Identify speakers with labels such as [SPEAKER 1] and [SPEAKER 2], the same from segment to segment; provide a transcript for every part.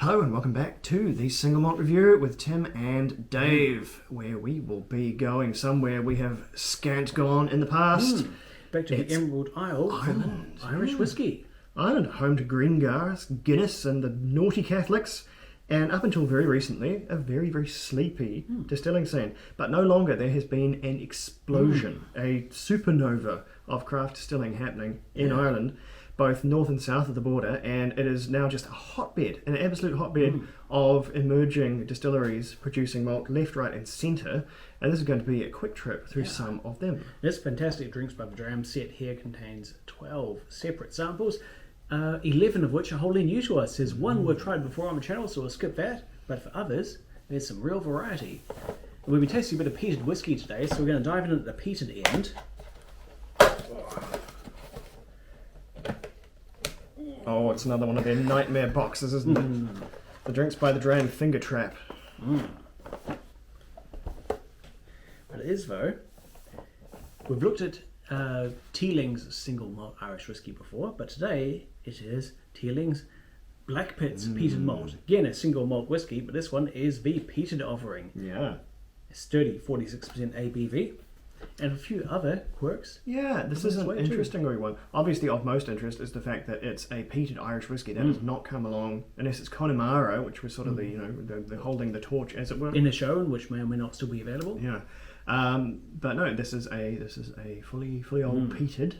[SPEAKER 1] Hello and welcome back to the Single Malt Review with Tim and Dave, where we will be going somewhere we have scant gone in the past.
[SPEAKER 2] Back to the Emerald Isle
[SPEAKER 1] Ireland.
[SPEAKER 2] for Irish Whisky.
[SPEAKER 1] Ireland, home to Greengarth, Guinness and the naughty Catholics, and up until very recently, a very, very sleepy distilling scene. But no longer. There has been an explosion, a supernova of craft distilling happening in Ireland, both north and south of the border, and it is now just a hotbed, an absolute hotbed of emerging distilleries producing malt left, right and centre, and this is going to be a quick trip through some of them.
[SPEAKER 2] This fantastic drinks by the dram set here contains 12 separate samples, 11 of which are wholly new to us. There's one we've tried before on the channel, so we'll skip that, but for others, there's some real variety. And we'll be tasting a bit of peated whiskey today, so we're going to dive in at the peated end.
[SPEAKER 1] Oh, it's another one of their nightmare boxes, isn't it? The drinks by the dram finger trap.
[SPEAKER 2] But it is, though. We've looked at Teeling's single malt Irish whiskey before, but today it is Teeling's Blackpitts peated malt. Again, a single malt whiskey, but this one is the peated offering.
[SPEAKER 1] Yeah.
[SPEAKER 2] A sturdy 46% ABV. And a few other quirks.
[SPEAKER 1] Yeah, this is an interesting one. Obviously, of most interest is the fact that it's a peated Irish whiskey that has not come along, unless it's Connemara, which was sort of the holding the torch, as it were,
[SPEAKER 2] in a show, which may or may not still be available.
[SPEAKER 1] Yeah, but no, this is a fully old peated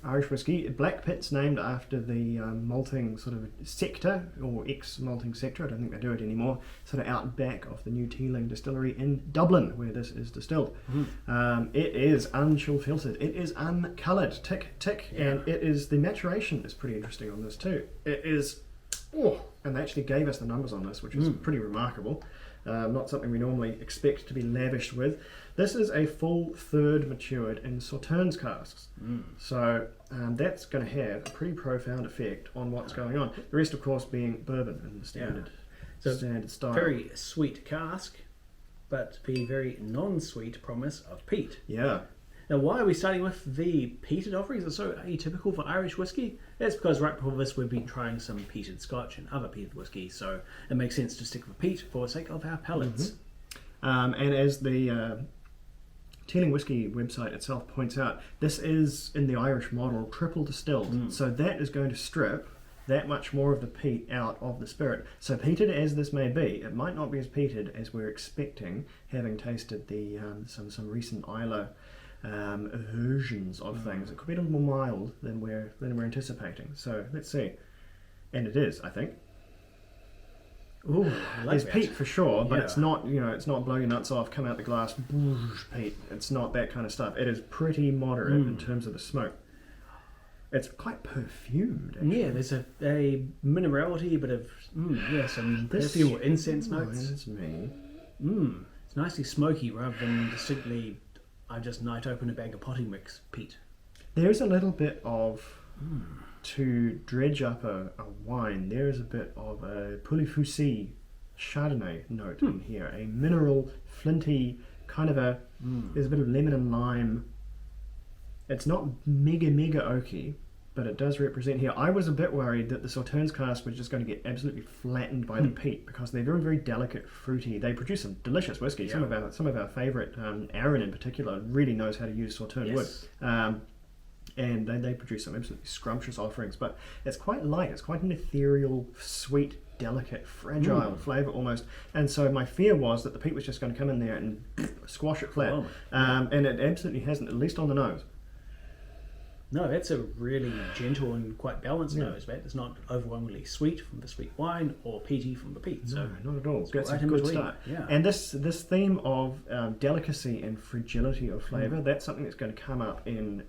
[SPEAKER 1] Irish whiskey. Blackpitts, named after the malting sort of sector, or ex-malting sector, I don't think they do it anymore, sort of out back of the new Teeling distillery in Dublin, where this is distilled. It is unchill filtered, it is uncoloured, tick, and it is, the maturation is pretty interesting on this too. It is, and they actually gave us the numbers on this, which is pretty remarkable. Not something we normally expect to be lavished with. This is a full third matured in Sauternes casks. So that's going to have a pretty profound effect on what's going on. The rest, of course, being bourbon in the standard style.
[SPEAKER 2] Very sweet cask, but the very non-sweet promise of peat.
[SPEAKER 1] Yeah.
[SPEAKER 2] Now, why are we starting with the peated offerings? It's so atypical for Irish whiskey. That's because right before this we've been trying some peated Scotch and other peated whiskey, so it makes sense to stick with peat for the sake of our palates.
[SPEAKER 1] And as the Teeling Whisky website itself points out, this is, in the Irish model, triple distilled. So that is going to strip that much more of the peat out of the spirit. So peated as this may be, it might not be as peated as we're expecting, having tasted the some recent Islay versions of things. It could be a little more mild than we're anticipating. So let's see. And it is, I think.
[SPEAKER 2] Ooh,
[SPEAKER 1] there's peat for sure, but it's not, it's not blow your nuts off, come out the glass, peat. It's not that kind of stuff. It is pretty moderate in terms of the smoke. It's quite perfumed, actually. Yeah,
[SPEAKER 2] there's a minerality, a bit of some perfume or incense notes.
[SPEAKER 1] That's me.
[SPEAKER 2] It's nicely smoky rather than distinctly, I just night open a bag of potting mix peat.
[SPEAKER 1] There's a little bit of, to dredge up a wine, there's a bit of a Pouilly-Fuissy Chardonnay note in here. A mineral, flinty, kind of there's a bit of lemon and lime. It's not mega oaky, but it does represent here. I was a bit worried that the Sauternes cask was just going to get absolutely flattened by the peat, because they're very, very delicate, fruity. They produce some delicious whiskey. Some of our favourite, Aaron in particular, really knows how to use Sauternes wood. And they produce some absolutely scrumptious offerings, but it's quite light. It's quite an ethereal, sweet, delicate, fragile flavour almost. And so my fear was that the peat was just going to come in there and squash it flat. And it absolutely hasn't, at least on the nose.
[SPEAKER 2] No, that's a really gentle and quite balanced nose, but it's not overwhelmingly sweet from the sweet wine or peaty from the peat. So
[SPEAKER 1] no, not at all. That's
[SPEAKER 2] right,
[SPEAKER 1] a good start.
[SPEAKER 2] Yeah.
[SPEAKER 1] And this theme of delicacy and fragility of flavour, that's something that's going to come up in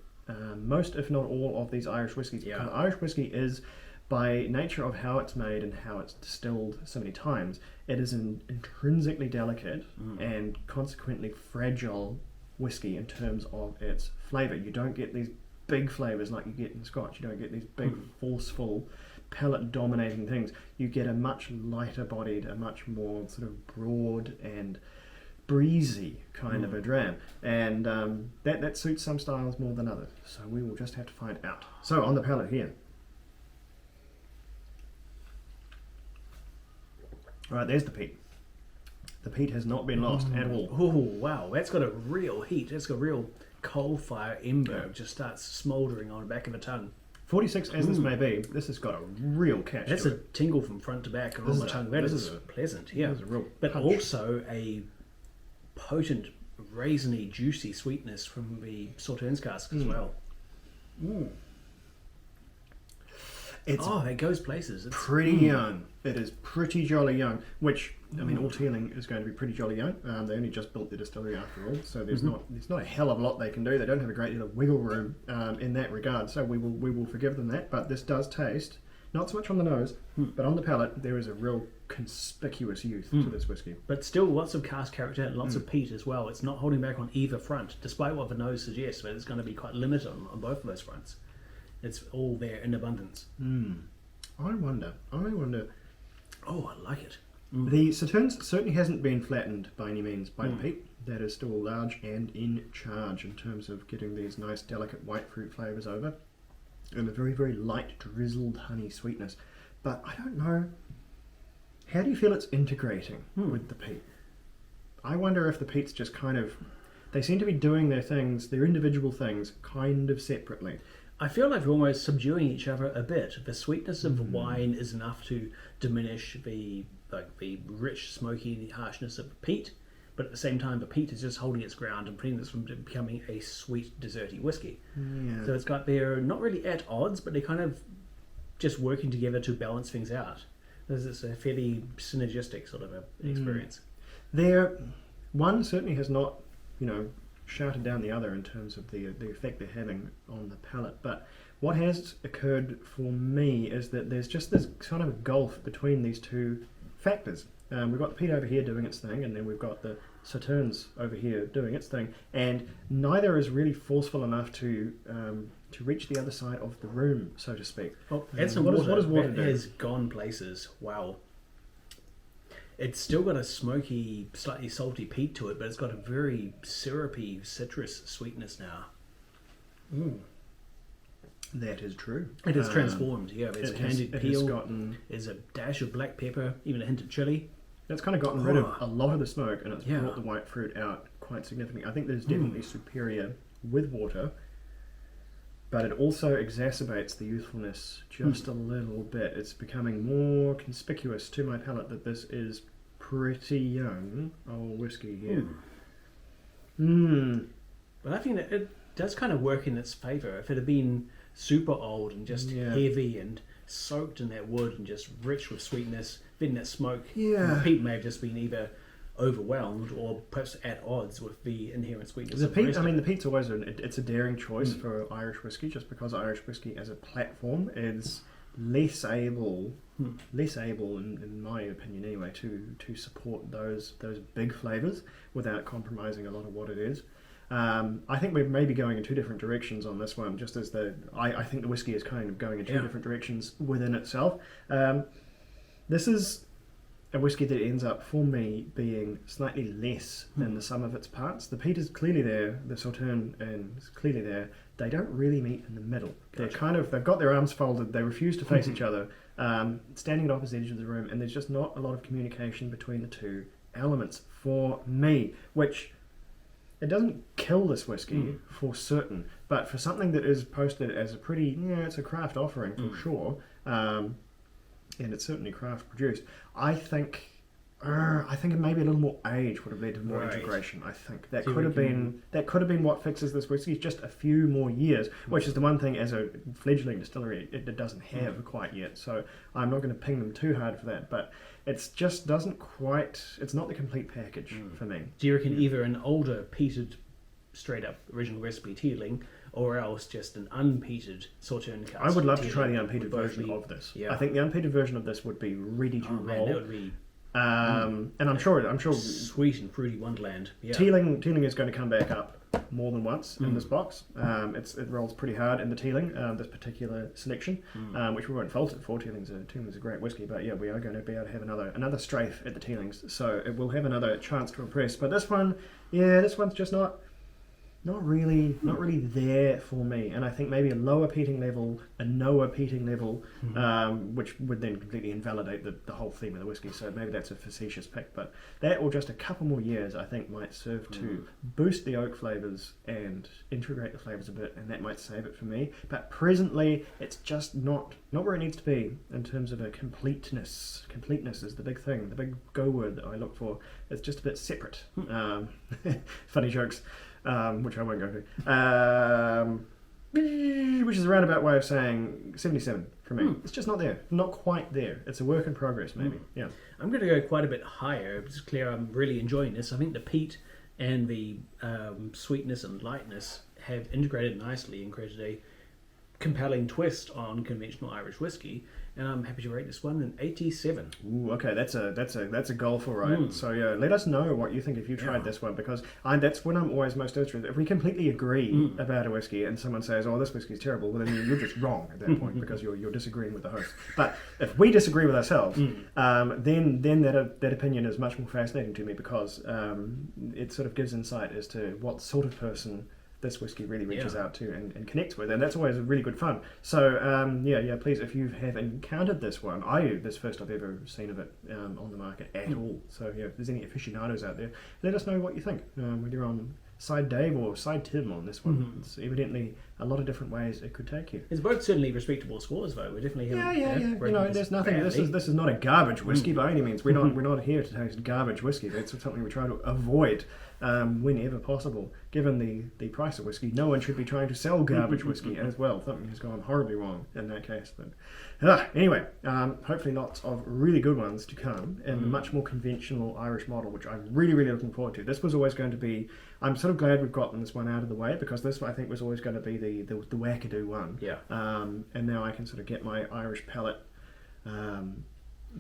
[SPEAKER 1] most, if not all, of these Irish whiskies. Because Irish whiskey is, by nature of how it's made and how it's distilled so many times, it is an intrinsically delicate and consequently fragile whiskey in terms of its flavour. You don't get these big flavours like you get in Scotch. You don't get these big, forceful, palate-dominating things. You get a much lighter-bodied, a much more sort of broad and breezy kind of a dram, and that suits some styles more than others. So we will just have to find out. So on the palate here, All right, there's the peat. The peat has not been lost at all.
[SPEAKER 2] Oh, wow. That's got a real heat. That's got a real coal fire ember. Just starts smouldering on the back of the tongue.
[SPEAKER 1] 46 as this may be, this has got a real catch.
[SPEAKER 2] That's
[SPEAKER 1] to
[SPEAKER 2] a
[SPEAKER 1] it.
[SPEAKER 2] tingle from front to back on my tongue. That is pleasant, yeah.
[SPEAKER 1] This is a real
[SPEAKER 2] but
[SPEAKER 1] punch.
[SPEAKER 2] also a potent, raisiny, juicy sweetness from the Sauternes cask as well.
[SPEAKER 1] It's
[SPEAKER 2] it goes places. It's
[SPEAKER 1] pretty young. It is pretty jolly young, which, I mean, all Teeling is going to be pretty jolly young. They only just built the distillery after all, so there's not a hell of a lot they can do. They don't have a great deal of wiggle room in that regard, so we will forgive them that. But this does taste, not so much on the nose, but on the palate, there is a real conspicuous youth to this whiskey.
[SPEAKER 2] But still lots of cask character and lots of peat as well. It's not holding back on either front, despite what the nose suggests, but it's going to be quite limited on both of those fronts. It's all there in abundance.
[SPEAKER 1] I wonder.
[SPEAKER 2] Oh, I like it.
[SPEAKER 1] The Sauternes certainly hasn't been flattened by any means by the peat. That is still large and in charge in terms of getting these nice, delicate white fruit flavours over, and a very, very light, drizzled honey sweetness. But I don't know. How do you feel it's integrating with the peat? I wonder if the peat's just kind of... They seem to be doing their things, their individual things, kind of separately.
[SPEAKER 2] I feel like we're almost subduing each other a bit. The sweetness of the wine is enough to diminish the rich, smoky harshness of the peat, but at the same time, the peat is just holding its ground and preventing this from becoming a sweet, desserty whiskey.
[SPEAKER 1] Yeah.
[SPEAKER 2] So they're not really at odds, but they're kind of just working together to balance things out. It's a fairly synergistic sort of an experience.
[SPEAKER 1] One certainly has not, shouted down the other in terms of the effect they're having on the palate. But what has occurred for me is that there's just this kind of a gulf between these two factors. We've got the peat over here doing its thing, and then we've got the Sauternes over here doing its thing, and neither is really forceful enough to reach the other side of the room, so to speak.
[SPEAKER 2] Oh, add some
[SPEAKER 1] what
[SPEAKER 2] water.
[SPEAKER 1] Does water
[SPEAKER 2] That
[SPEAKER 1] do?
[SPEAKER 2] has gone places. Wow. It's still got a smoky, slightly salty peat to it, but it's got a very syrupy citrus sweetness now.
[SPEAKER 1] That is true.
[SPEAKER 2] It is transformed, yeah. There's candied peel,
[SPEAKER 1] gotten...
[SPEAKER 2] there's a dash of black pepper, even a hint of chili.
[SPEAKER 1] It's kind of gotten rid of a lot of the smoke, and it's
[SPEAKER 2] Yeah.
[SPEAKER 1] brought the white fruit out quite significantly. I think there's definitely superior with water, but it also exacerbates the youthfulness just a little bit. It's becoming more conspicuous to my palate that this is pretty young old whiskey here.
[SPEAKER 2] But I think that it does kind of work in its favour. If it had been super old and just heavy and soaked in that wood and just rich with sweetness, then that smoke from the peat may have just been either overwhelmed or perhaps at odds with the inherent sweetness
[SPEAKER 1] The
[SPEAKER 2] of
[SPEAKER 1] peat,
[SPEAKER 2] rest
[SPEAKER 1] I
[SPEAKER 2] of
[SPEAKER 1] mean,
[SPEAKER 2] it.
[SPEAKER 1] the peat's always it's a daring choice for Irish whiskey, just because Irish whiskey as a platform is less able, in my opinion anyway, to support those big flavours without compromising a lot of what it is. I think we're maybe going in two different directions on this one, just as I think the whiskey is kind of going in two different directions within itself. This is a whiskey that ends up, for me, being slightly less than the sum of its parts. The peat is clearly there, the Sauternes is clearly there. They don't really meet in the middle.
[SPEAKER 2] Gotcha.
[SPEAKER 1] They've got their arms folded, they refuse to face each other, standing at opposite edges of the room, and there's just not a lot of communication between the two elements for me, which... It doesn't kill this whiskey for certain, but for something that is posted as a pretty, it's a craft offering for sure, and it's certainly craft produced. I think maybe a little more age would have led to more integration. I think that could have been what fixes this whiskey, just a few more years, which is the one thing as a fledgling distillery it doesn't have quite yet. So I'm not going to ping them too hard for that, but it's just doesn't quite. It's not the complete package for me.
[SPEAKER 2] Do you reckon either an older peated, straight up original recipe Teeling, or else just an unpeated Sauternes cask?
[SPEAKER 1] I would love to try the
[SPEAKER 2] Teeling
[SPEAKER 1] unpeated
[SPEAKER 2] would both
[SPEAKER 1] version
[SPEAKER 2] be-
[SPEAKER 1] of this.
[SPEAKER 2] Yeah.
[SPEAKER 1] I think the unpeated version of this would be ready to
[SPEAKER 2] Oh man,
[SPEAKER 1] roll.
[SPEAKER 2] that would be
[SPEAKER 1] And I'm sure
[SPEAKER 2] sweet and fruity wonderland. Yeah.
[SPEAKER 1] Teeling is going to come back up more than once in this box. It rolls pretty hard in the Teeling, this particular selection, which we won't fault it for. Teeling's a great whiskey, but yeah, we are going to be able to have another strafe at the Teelings, so it will have another chance to impress. But this one's just not not really there for me. And I think maybe a lower peating level, a Noah peating level, which would then completely invalidate the whole theme of the whiskey. So maybe that's a facetious pick, but that or just a couple more years I think might serve to boost the oak flavours and integrate the flavours a bit, and that might save it for me. But presently it's just not where it needs to be in terms of a completeness. Completeness is the big thing, the big go word that I look for. It's just a bit separate. Funny jokes, which I won't go to. Which is a roundabout way of saying 77 for me. It's just not there. Not quite there. It's a work in progress, maybe. Yeah.
[SPEAKER 2] I'm going to go quite a bit higher. It's clear I'm really enjoying this. I think the peat and the sweetness and lightness have integrated nicely and created a compelling twist on conventional Irish whiskey, and I'm happy to rate this one an 87.
[SPEAKER 1] Ooh, okay, that's a goal for right. So yeah, let us know what you think if you tried this one, because that's when I'm always most interested. If we completely agree about a whiskey and someone says, "Oh, this whiskey is terrible," well then you're just wrong at that point because you're disagreeing with the host. But if we disagree with ourselves, then that opinion is much more fascinating to me, because it sort of gives insight as to what sort of person this whiskey really reaches out to and connects with, and that's always really good fun. So please, if you have encountered this one, this first I've ever seen of it on the market at all. So yeah, if there's any aficionados out there, let us know what you think, whether you're on side Dave or side Tim on this one. It's evidently a lot of different ways it could take you.
[SPEAKER 2] It's both certainly respectable scores, though. We definitely
[SPEAKER 1] there's nothing. This is not a garbage whiskey by any means. We're not here to taste garbage whiskey. That's something we try to avoid whenever possible. Given the price of whiskey, no one should be trying to sell garbage whiskey as well. Something has gone horribly wrong in that case. But anyway, hopefully lots of really good ones to come in the much more conventional Irish model, which I'm really, really looking forward to. This was always going to be. I'm sort of glad we've gotten this one out of the way, because this I think was always going to be the wackadoo one.
[SPEAKER 2] Yeah.
[SPEAKER 1] And now I can sort of get my Irish palate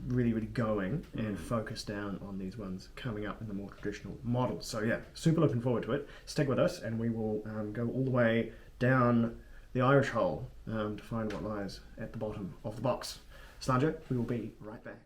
[SPEAKER 1] really, really going and focus down on these ones coming up in the more traditional model. So yeah, super looking forward to it. Stick with us, and we will go all the way down the Irish hole to find what lies at the bottom of the box. Slanger, we will be right back.